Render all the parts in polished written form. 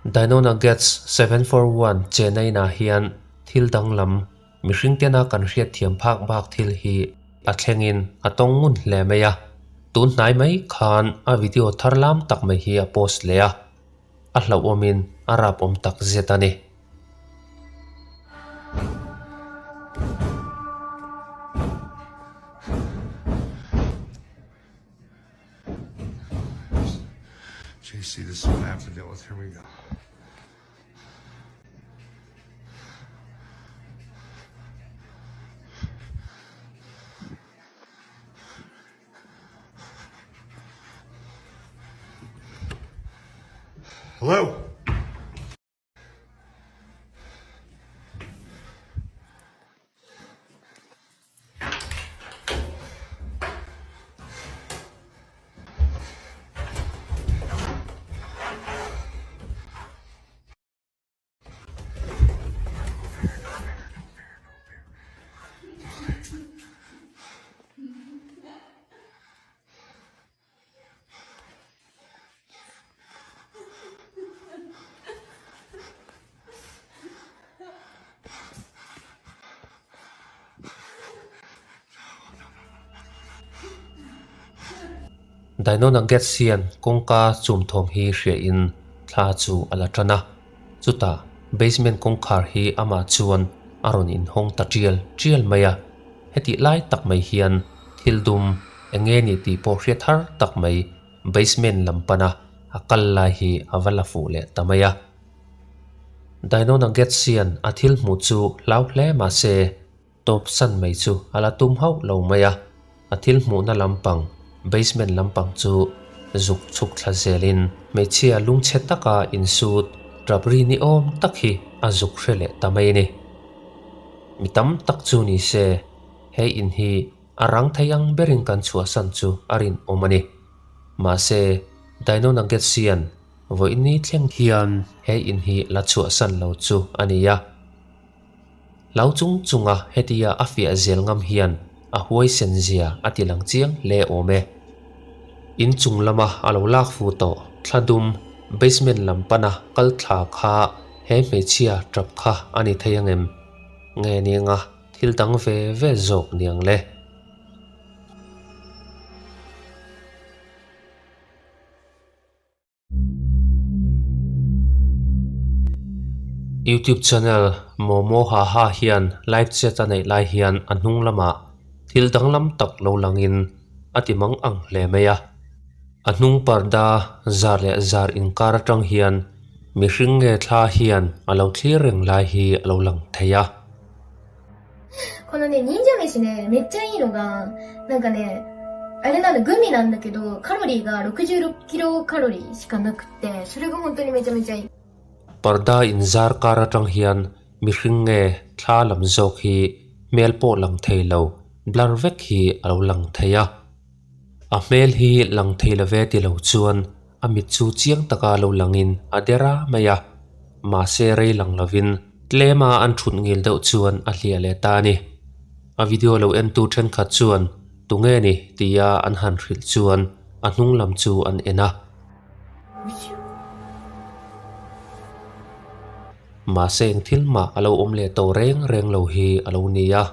Dinona gets 741 Chennai na hian thil danglam mihring tena kan hriat thiam phak bak thil hi a thlengin atong ngun hle meya tun hnai mai khan a video tharlam tak mai hi a post leya a Hlauhawmin a rap om tak zetani JC, this is what I have to deal with. Here we go. Hello? Dinona get sian kongka chum thom hi hria in thla chu ala tana chuta basement kongkhar hi ama chuan aron in hong ta trial maya heti lai tak mai hian thildum enge ni ti po hria thar tak mai basement lampana akal lai hi avala fu le tamaya Dinona get sian athil mu chu lau hle ma se top san mai chu ala tum hau lo maya athil mu na lampang basement lampang chu zuk chuk thla zelin mechia lungche taka in suit trapri ni om takhi azuk hrele tamai ni mitam tak chu ni se he in hi arang thayang berin kan chua san chu arin omani ma se Dinona get sian voini thleng hian he in hi la chua san lo chu ania lau chung chunga hetia afia zel ngam hian a huai senzia atilang chiang le ome in chung lama alo lak fu to thladum basement lampana kal thla kha he mechia trap kha ani thayangem nge ni nga thil dang ve zok niang le YouTube channel Momo ha hian live chat anei lai hian anung lama thil danglam tak lo langin atimang ang hle meya anung parda zar le zar in kar tang hian mihring nge thla hian alo thlir reng lai hi alo lang theya このね、忍者飯ね、めっちゃいいのが、なんかね、あれなんだ、グミなんだけど、カロリーが66キロカロリーしかなくって、それが本当にめちゃめちゃいい。 Parda in zar kara tang hian mihring nge thla lam zok hi melpo lang thei lo blar vek hi alo lang theya a mel hi lang thei la ve ti lo chuan amit chu chiang taka lo langin adera maya ma se rei lang lovin tlema an thut ngil deuh chuan a hlia le ta ni a video lo en tu then khat chuan tunge ni tia an han hril chuan a hnung lam chu an ena ma seng thil ma alo omle to reng lo hi alo nia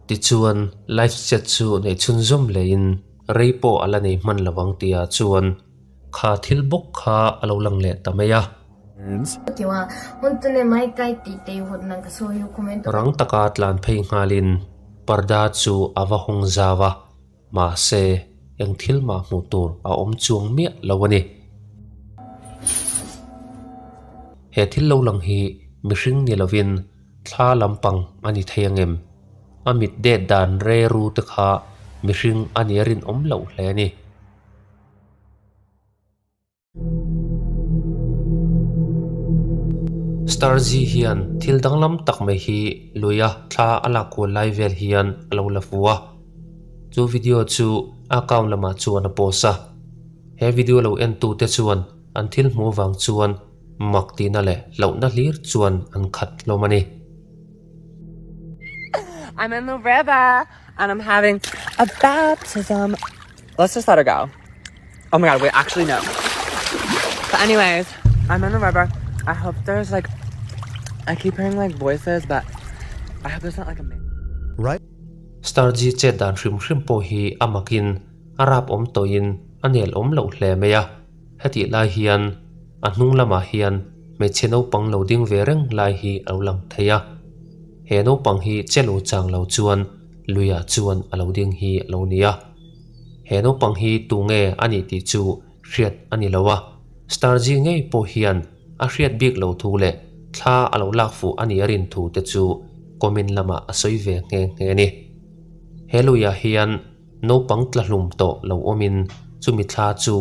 ti chuan live chat chu nei chun zom le in reipo ala nei man lawang tia chuan kha thil bok kha alo lang le tamaya 時は本当ね毎回って言っていうほどなんかそういうコメント rang taka tlan phei ngalin parda chu awa hong zawa ma se eng thil ma mu tur a om chuang me lawani he thil lo lang hi mihring ni lovin thla lampang ani thayangem amit de dan re ru te kha mihring ani rin om lo hle ni Starzi hian thil danglam tak mai hi luya thla ala ko live vel hian alo lafuwa chu video chu account lama chuan a posa he video lo en tu te chuan an thil mu wang chuan makti na le lo na hlir chuan an khat lo mani I'm in the river and I'm having a baptism. Let's just let her go. Oh my god, wait, actually no. But anyways, I'm in the river I hope there's like, I keep hearing like voices, but I hope there's not like a man. Right? Starji che dan hrim po hi amakin arap toin anel lo hle meya heti lai hian ahnung lama hian me cheno pang lo ding vereng lai hi aulang theya he no pang hi chelo chang lo chuan luya chuan alo ding hi lo nia he no pang hi tu nge ani ti chu hriat ani lowa Starji nge po hian a hriat bik lo thu le thla alo lak fu ani arin thu te chu komin lama asoi ve nge ni Heluya hian no pang tlalum to lo omin chumi thla chu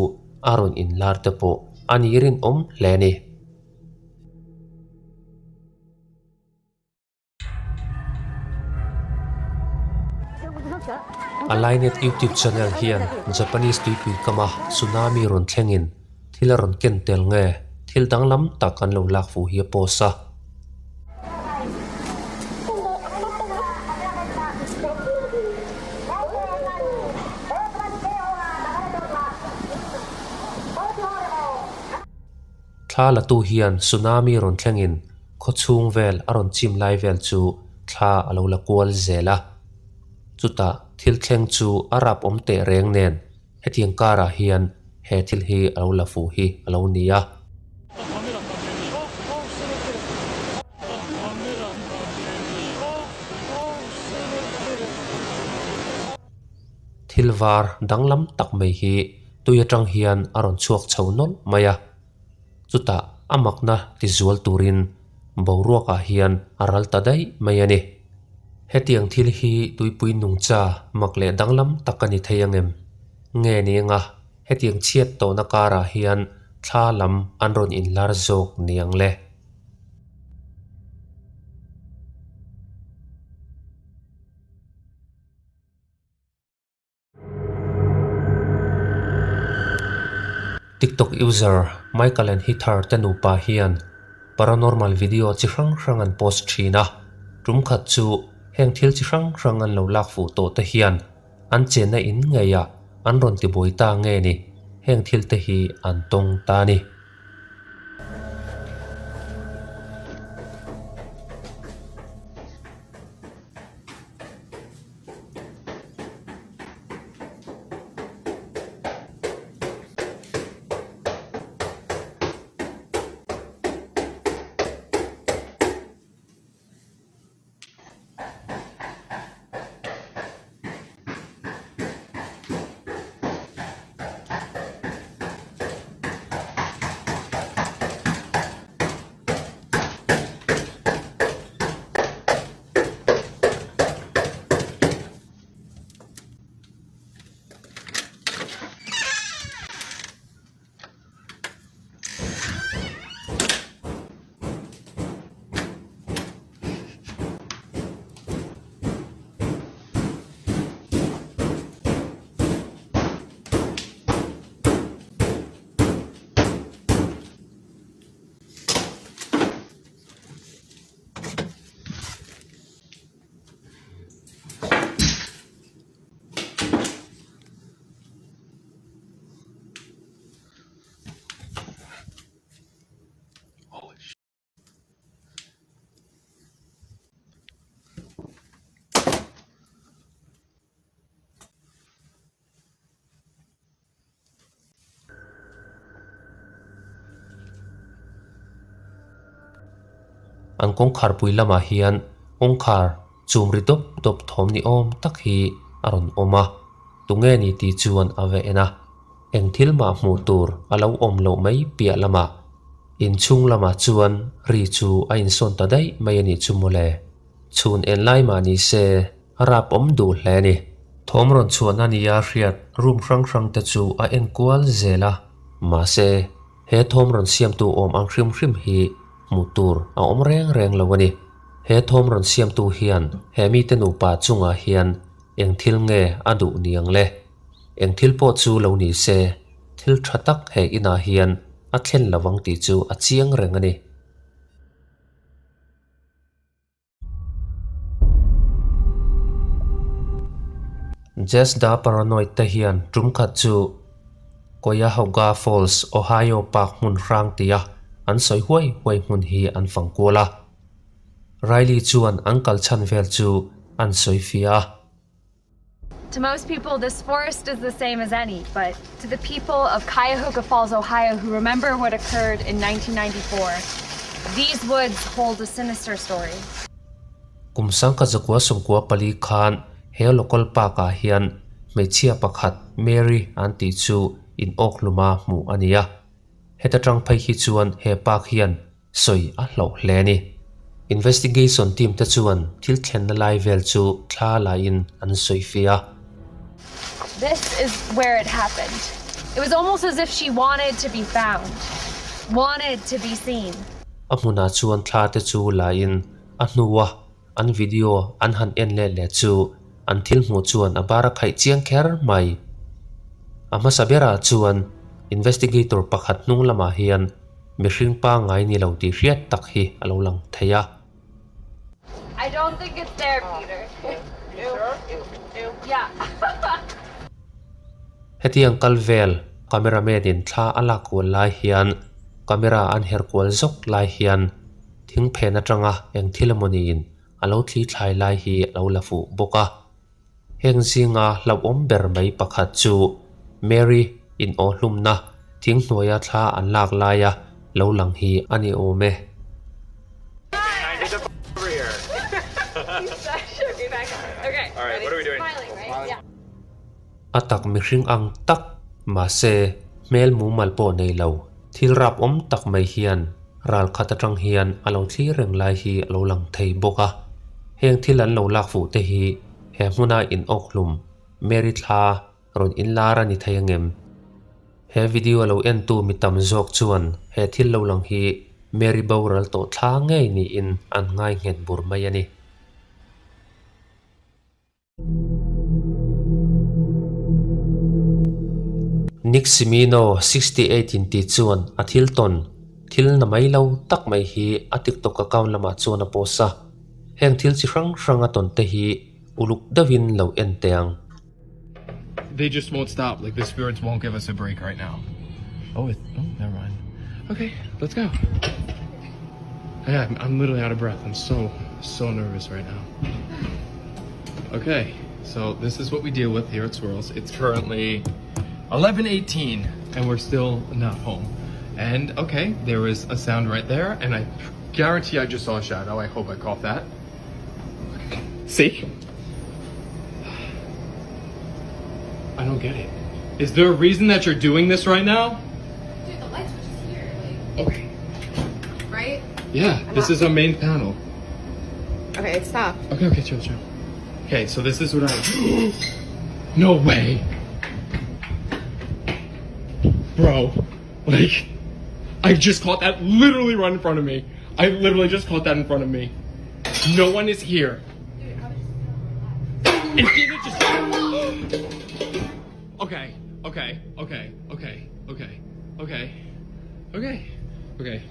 aron in lar te po anirin hle ni Alainet YouTube channel hian Japanese tuipui kama tsunami ron thlengin thil ron kentel nge thil danglam takan lo lak fu hi posa thla la tu hian tsunami ron thlengin kho chung vel aron chim lai vel chu thla alo la kwal zela chuta thil thleng chu arap te reng nen hetiang kara hian he thil hi alo la fu hi alo nia thilwar danglam tak mai hi tuya tang hian aron chuak chho nol maya chuta amakna ti zual turin boruaka hian aral tadai mayani hetiang thil hi tuipui nungcha makle danglam takani theyangem nge ni nga hetiang chiat to na kara hian thla lam anron in lar jok niang le TikTok user Michael and Hitar tenupa hian paranormal video chi hrang an post thina rum khat chu heng thil chi hrang an lo lak fu to te hian an chena in ngeya an ron ti boita nge ni heng thil te hi an tong ta ni an kongkhar pui lama hian kongkhar chumri dop thom ni om tak hi aron oma tunge ni ti chuan ave ena eng thil ma hmu tur alo om lo mai pia lama in chung lama chuan ri chu a in son ta dai mai ani chumole chun en lai ma ni se rap du hle ni thom ron chuan ani ya hriat rum hrang te chu a en kwal zela ma se he thom ron siam tu om ang hrim hi mutur a om reng lawani he thom ron siam tu hian he mi te nu pa chunga hian eng thil nge adu niang le eng thil po chu lo ni se thil thatak he ina hian a thlen lawang ti chu a chiang reng ani Just da paranoid te hian tum khat chu Hlauhawm Falls Ohio Park mun rang tia an soi huai hmun hi an fangkuala Riley chuan an kal chan vel chu an soi fia To most people, this forest is the same as any, but to the people of Cuyahoga Falls, Ohio, who remember what occurred in 1994, these woods hold a sinister story. Kumsang ka zakwa sungkwa pali khan he local park a hian meichhia pakhat Mary an ti chu in ok luma mu ania heta tang phai hi chuan he park hian soi a hlo hle ni investigation team ta chuan thil thlen na lai vel chu thla la in an soi fia This is where it happened. It was almost as if she wanted to be found, wanted to be seen. Amuna chuan thla te chu la in a hnuwa an video an han en le chu an thil mu chuan a bara khai chiang kher mai ama sabera chuan investigator pakhat nung lama hian mihring pa ngai ni lo ti hriat tak hi alo lang theya I don't think it's there, Peter. Yeah. hetiang kalvel cameraman in thla ala ko lai hian camera an her kwal zok lai hian thing phena tanga eng thilamoni in alo thli thlai lai hi alo lafu boka heng zinga Hlauhawm ber mai pakhat chu Mary in Hlauhawm na thing hnuaya thla an lak laia lo lang hi ani ome Okay. All right, what are we doing? Smiling, right? Yeah. atak mihring ang tak ma se mel mu malpo nei lo thil rap om tak mai hian ral khata tang hian alo thli reng lai hi alo lang thei boka heng thil an lo lak fu te hi he hmuna in Hlauhawm Mary thla ron in lara ni thayangem he video lo en tu mi tam zok chuan he thil lo lang hi Mary boral to thla ngei ni in an ngai ngen bur mai ani Nick Simino 68 in ti chuan a thil ton thil na mai lo tak mai hi a TikTok account lama chuan a posa heng thil chi hrang hrang a ton te hi uluk davin lo en teang They just won't stop. Like the spirits won't give us a break right now. Oh, never mind. Okay, let's go. Yeah, I'm literally out of breath. I'm so nervous right now. Okay, so this is what we deal with here at Swirls. It's currently 11:18 and we're still not home. And okay, there was a sound right there, and I guarantee I just saw a shadow. I hope I caught that. See? I don't get it. Is there a reason that you're doing this right now? Dude, the lights were just here. Like, Okay. right? Yeah, this is our main panel. Okay, it stopped. Okay, chill. Okay, so this is what I... No way! Bro, like, I just caught that literally right in front of me. I literally just caught that in front of me. No one is here. It didn't just... Okay,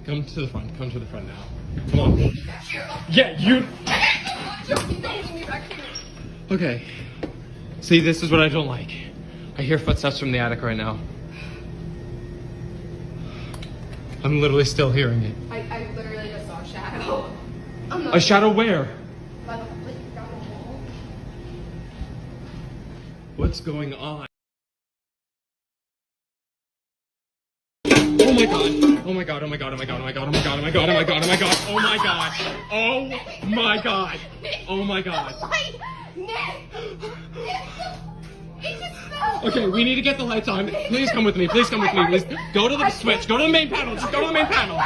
come to the front now. Come on. Yeah, you... Okay. See, this is what I don't like. I hear footsteps from the attic right now. I'm literally still hearing it. I literally just saw a shadow. A shadow where? By the, like, down the wall. What's going on? Oh my god. Oh my god. Oh my god. Oh my god. Oh my god. Oh my god. Oh my god. Oh my god. Oh my god. Oh my god. Oh my god. Oh my god. Nick! It just fell! Okay, we need to get the lights on. Please come with me. Please come with me. Please go to the switch. Go to the main panel. Just go to the main panel.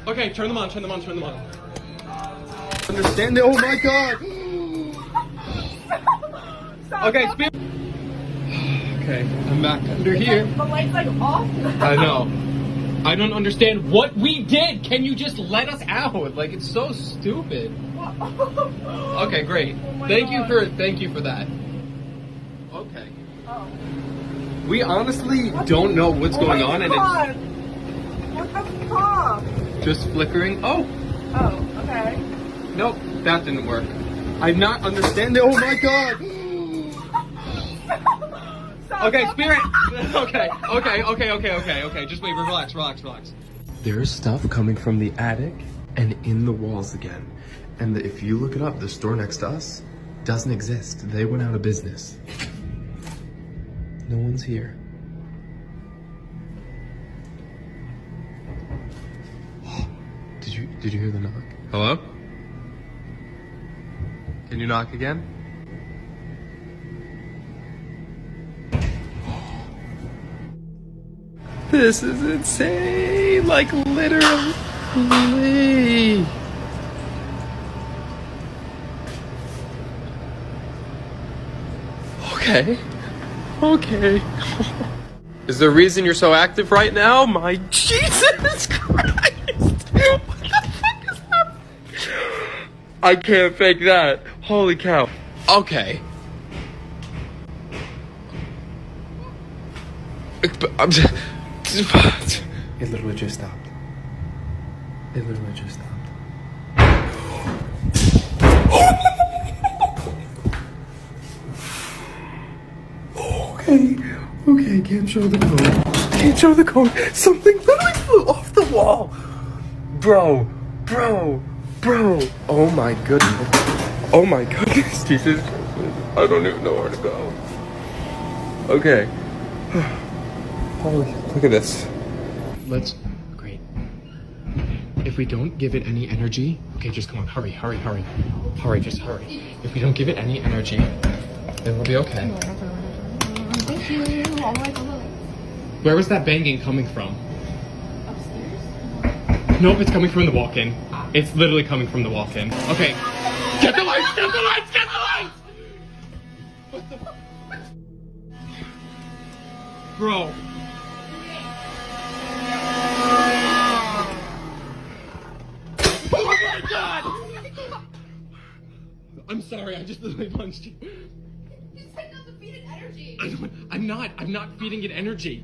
Okay, turn them on. Turn them on. Turn them on. Understand it? Oh my god. Okay, speed. Okay, I'm back under here. The light's like off. I know. I don't understand what we did. Can you just let us out? Like, it's so stupid. Okay, great. Thank you for that. Okay. We honestly don't know what's going on, and it's What the fuck? just flickering. Oh, Oh, okay. nope, that didn't work. I'm not understanding. Oh my god. Okay, spirit. Okay. Just wait. Relax. There's stuff coming from the attic and in the walls again. And if you look it up, the store next to us doesn't exist. They went out of business. No one's here. Did you hear the knock? Hello? Can you knock again? This is insane! Like, literally! Okay. Okay. Is there a reason you're so active right now? My Jesus Christ! What the fuck is that? I can't fake that. Holy cow. Okay. I'm just... It literally just stopped. It literally just stopped. Okay, can't show the code. Can't show the code. Something literally flew off the wall. Bro. Oh my goodness. Oh my goodness, Jesus. I don't even know where to go. Okay. Holy, look at this. Great. If we don't give it any energy, okay, just come on, hurry. Hurry, just hurry. If we don't give it any energy, then we'll be okay. Thank you. All the way. Where was that banging coming from? Upstairs? Nope, it's coming from the walk-in. It's literally coming from the walk-in. Okay. Get the lights! What the fuck? Bro. Oh my god! I'm sorry, I just literally punched you. You said not to feed it energy. I'm not feeding it energy.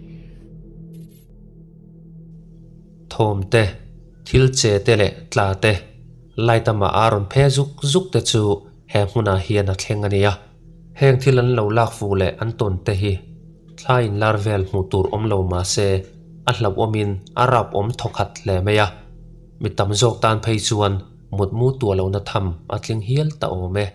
Thom te, thil che te le tla te, laitama aron phe zuk te chu he hmuna hian a thleng ania. Heng thil an lo lak fu le an ton te hi thlain larvel hmu tur om lo ma se a Hlauhawm in arap om thokhat hle meya. Mitam zok tan phei chuan mut mu tu lo na tham atling hial ta o me.